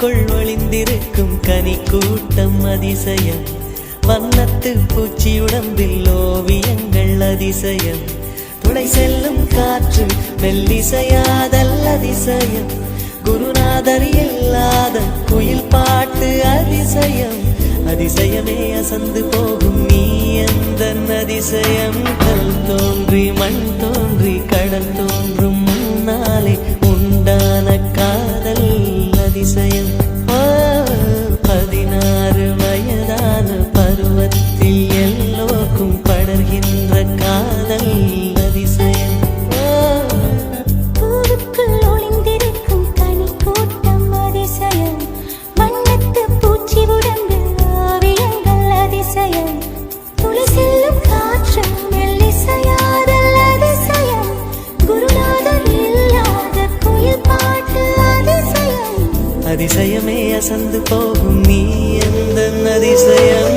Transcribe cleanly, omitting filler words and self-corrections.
பூவுக்குள் ஒளிந்திருக்கும் கனி கூட்டம் அதிசயம். வண்ணத்து பூச்சி உடம்பில் ஓவியங்கள் அதிசயம். துளை செல்லும் காற்று மெல்லிசையாதல் அதிசயம். குருநாதர் இல்லாத குயில் பாட்டு அதிசயம். அதிசயமே அசந்து போகும் நீ எந்த அதிசயம். கல் தோன்றி மண் தோன்றி கடல் தோன்றும் முன்னாலே உண்டான காதல் அதிசயம். 16 வயதான பருவத்தில் எல்லோருக்கும் படர்கின்ற காதல் அதிசயம். பூவுக்குள் ஒளிந்திருக்கும் கனி கூட்டம் அதிசயம். வண்ணத்து பூச்சி உடம்பில் ஓவியங்கள் அதிசயம். துளி செல்லும் காற்று மெல்லிசையாதல் அதிசயம். குருநாதர் இல்லாத குயில் பாட்டு அதிசயம். அதிசயமே அசந்து போகும் நீ எந்த அதிசயம்.